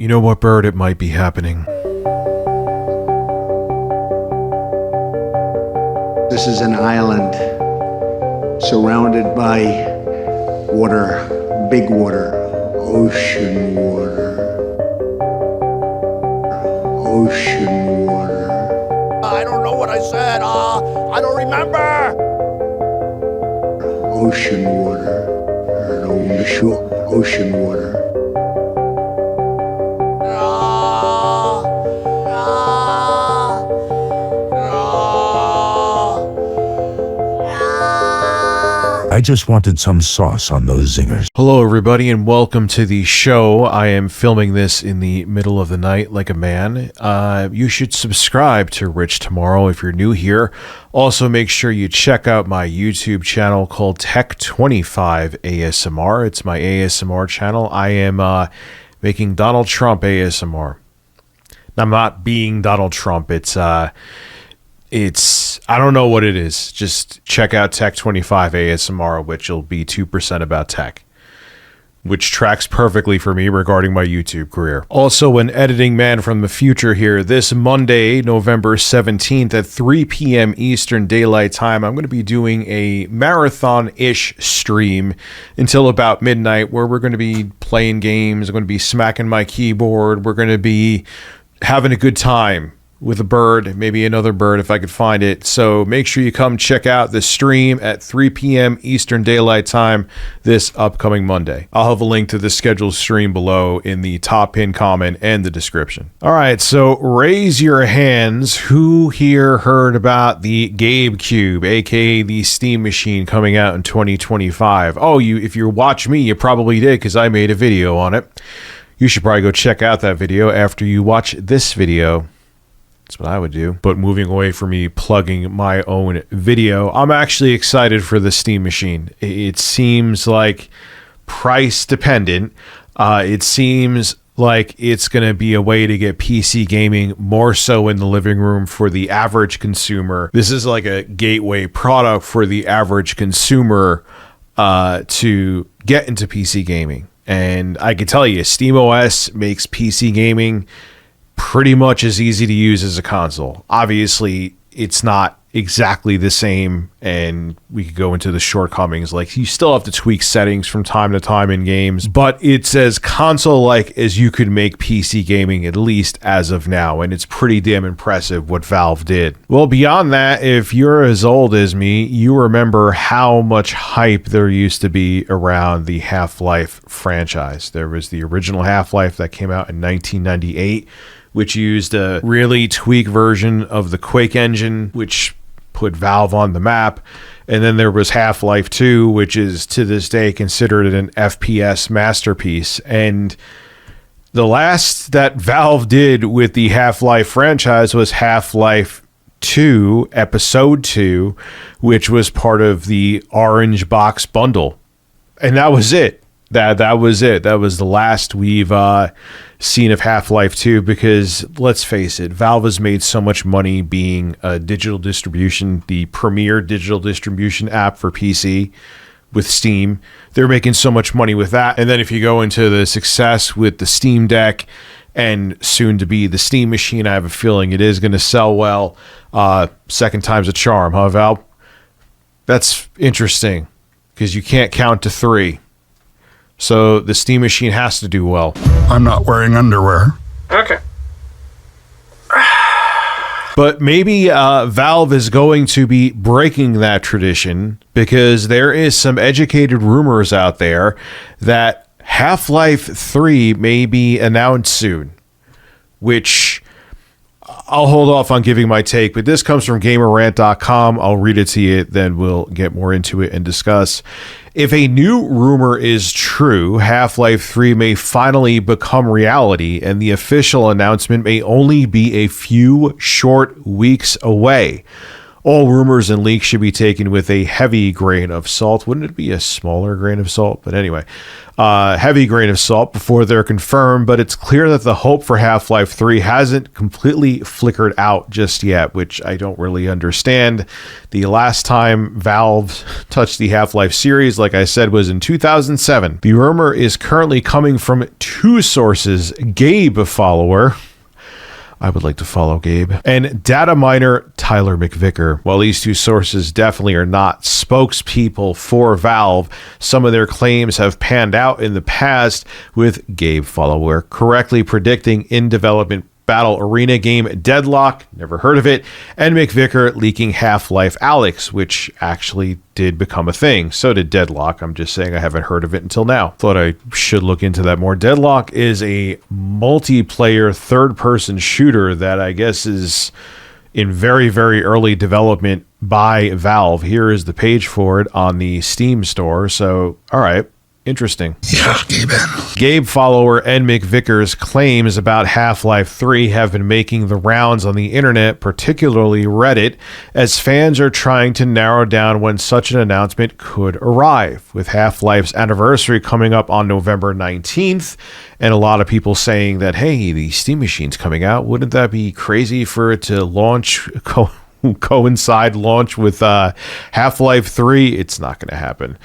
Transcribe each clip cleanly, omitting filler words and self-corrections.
You know what, Bird? It might be happening. This is an island surrounded by water, big water, ocean water, ocean water. I don't know what I said. I don't remember. Ocean water. Ocean water. I just wanted some sauce on those zingers. Hello, everybody, and welcome to the show. I am filming this in the middle of the night like a man. You should subscribe to Rich Tomorrow if you're new here. Also, make sure you check out my YouTube channel called Tech25 ASMR. It's my ASMR channel. I am making Donald Trump ASMR. I'm not being Donald Trump. It's I don't know what it is. Just check out Tech25 ASMR, which will be 2% about tech, which tracks perfectly for me regarding my YouTube career. Also, an editing man from the future here. This Monday, November 17th at 3 p.m. Eastern Daylight Time, I'm going to be doing a marathon-ish stream until about midnight where we're going to be playing games. I'm going to be smacking my keyboard. We're going to be having a good time with a bird, maybe another bird if I could find it. So make sure you come check out the stream at 3 p.m. Eastern Daylight Time this upcoming Monday. I'll have a link to the scheduled stream below in the top pinned comment and the description. All right, so raise your hands. Who here heard about the Gabe Cube, aka the Steam Machine, coming out in 2025? Oh, if you watch me, you probably did because I made a video on it. You should probably go check out that video after you watch this video. That's what I would do. But moving away from me plugging my own video, I'm actually excited for the Steam Machine. It seems like price dependent. It seems like it's going to be a way to get PC gaming more so in the living room for the average consumer. This is like a gateway product for the average consumer to get into PC gaming. And I can tell you, SteamOS makes PC gaming pretty much as easy to use as a console. Obviously, it's not exactly the same, and we could go into the shortcomings. Like, you still have to tweak settings from time to time in games, but it's as console-like as you could make PC gaming, at least as of now, and it's pretty damn impressive what Valve did. Well, beyond that, if you're as old as me, you remember how much hype there used to be around the Half-Life franchise. There was the original Half-Life that came out in 1998, which used a really tweaked version of the Quake engine, which put Valve on the map. And then there was Half-Life 2, which is to this day considered an FPS masterpiece. And the last that Valve did with the Half-Life franchise was Half-Life 2, Episode 2, which was part of the Orange Box bundle. And that was it. That was it. That was the last we've seen of Half-Life 2, because let's face it, Valve has made so much money being a digital distribution, the premier digital distribution app for PC with Steam. They're making so much money with that. And then if you go into the success with the Steam Deck and soon to be the Steam Machine, I have a feeling it is going to sell well. Second time's a charm, huh, Valve? That's interesting because you can't count to 3. So the Steam Machine has to do well. I'm not wearing underwear. Okay. But maybe Valve is going to be breaking that tradition, because there is some educated rumors out there that Half-Life 3 may be announced soon, which I'll hold off on giving my take, but this comes from GamerRant.com. I'll read it to you, then we'll get more into it and discuss. If a new rumor is true, Half-Life 3 may finally become reality, and the official announcement may only be a few short weeks away. All rumors and leaks should be taken with a heavy grain of salt. Wouldn't it be a smaller grain of salt? But anyway, heavy grain of salt before they're confirmed, but it's clear that the hope for Half-Life 3 hasn't completely flickered out just yet, which I don't really understand. The last time Valve touched the Half-Life series, like I said, was in 2007. The rumor is currently coming from two sources: Gabe, a follower. I would like to follow Gabe. And data miner Tyler McVicker. While these two sources definitely are not spokespeople for Valve, some of their claims have panned out in the past, with Gabe follower correctly predicting in development battle arena game Deadlock, never heard of it, and McVicker leaking Half-Life Alyx, which actually did become a thing. So did Deadlock. I'm just saying I haven't heard of it until now. Thought I should look into that more. Deadlock is a multiplayer third-person shooter that I guess is in very, very early development by Valve. Here is the page for it on the Steam store. So, all right. Interesting. Yeah, Gabe follower and McVicker's claims about Half-Life 3 have been making the rounds on the internet, particularly Reddit, as fans are trying to narrow down when such an announcement could arrive. With Half-Life's anniversary coming up on November 19th, and a lot of people saying that, hey, the Steam machine's coming out, wouldn't that be crazy for it to coincide launch with Half-Life 3? It's not going to happen.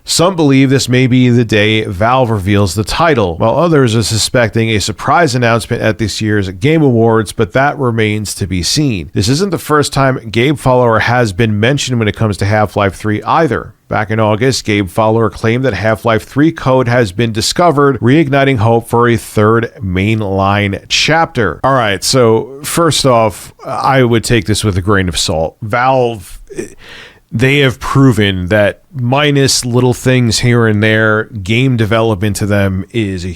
Some believe this may be the day Valve reveals the title, while others are suspecting a surprise announcement at this year's Game Awards, but that remains to be seen. This isn't the first time Gabe Follower has been mentioned when it comes to Half-Life 3 either. Back in August, Gabe Follower claimed that Half-Life 3 code has been discovered, reigniting hope for a third mainline chapter. All right, so first off, I would take this with a grain of salt. Valve, they have proven that minus little things here and there, game development to them is a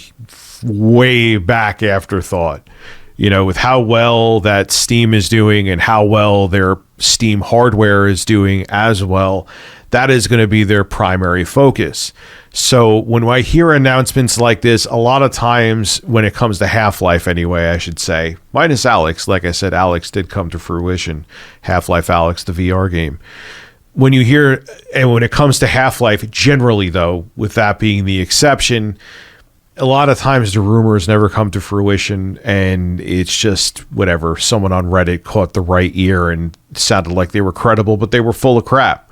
way back afterthought. You know, with how well that Steam is doing and how well their Steam hardware is doing as well, that is going to be their primary focus. So when I hear announcements like this, a lot of times when it comes to Half-Life anyway, I should say, minus Alyx, like I said, Alyx did come to fruition, Half-Life Alyx, the VR game. When you hear, and when it comes to Half-Life generally though, with that being the exception, a lot of times the rumors never come to fruition and it's just whatever. Someone on Reddit caught the right ear and sounded like they were credible, but they were full of crap.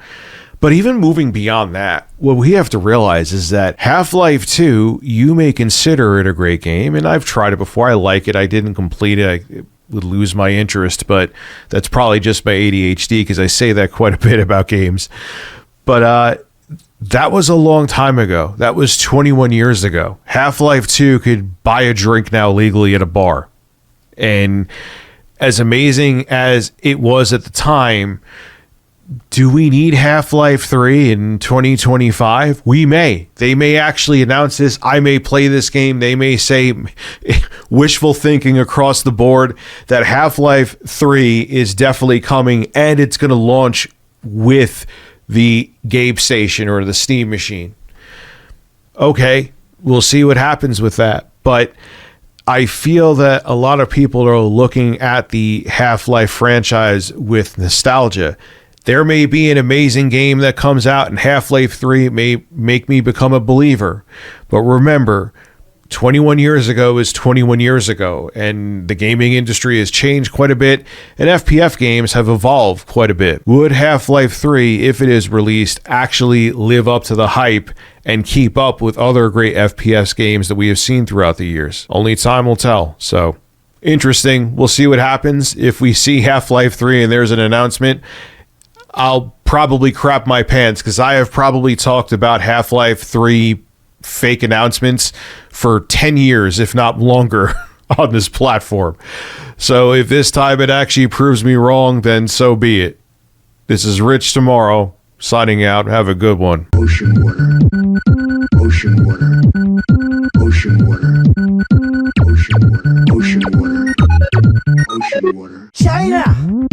But even moving beyond that, what we have to realize is that Half-Life 2, you may consider it a great game, and I've tried it before. I like it. I didn't complete it. I would lose my interest, but that's probably just my ADHD because I say that quite a bit about games. But that was a long time ago. That was 21 years ago. Half-Life 2 could buy a drink now legally at a bar. And as amazing as it was at the time, do we need Half-Life 3 in 2025? We may. They may actually announce this. I may play this game. They may say, wishful thinking across the board, that Half-Life 3 is definitely coming and it's going to launch with the Gabe Station or the Steam machine. Okay, we'll see what happens with that. But I feel that a lot of people are looking at the Half-Life franchise with nostalgia. There may be an amazing game that comes out and Half-Life 3 may make me become a believer. But remember, 21 years ago is 21 years ago, and the gaming industry has changed quite a bit, and FPF games have evolved quite a bit. Would Half-Life 3, if it is released, actually live up to the hype and keep up with other great FPS games that we have seen throughout the years? Only time will tell. So, interesting. We'll see what happens. If we see Half-Life 3 and there's an announcement, I'll probably crap my pants because I have probably talked about Half-Life 3 fake announcements for 10 years, if not longer, on this platform. So if this time it actually proves me wrong, then so be it. This is Rich Tomorrow, signing out. Have a good one. Ocean water. Ocean water. Ocean water. Ocean water. Ocean water. Ocean water. China!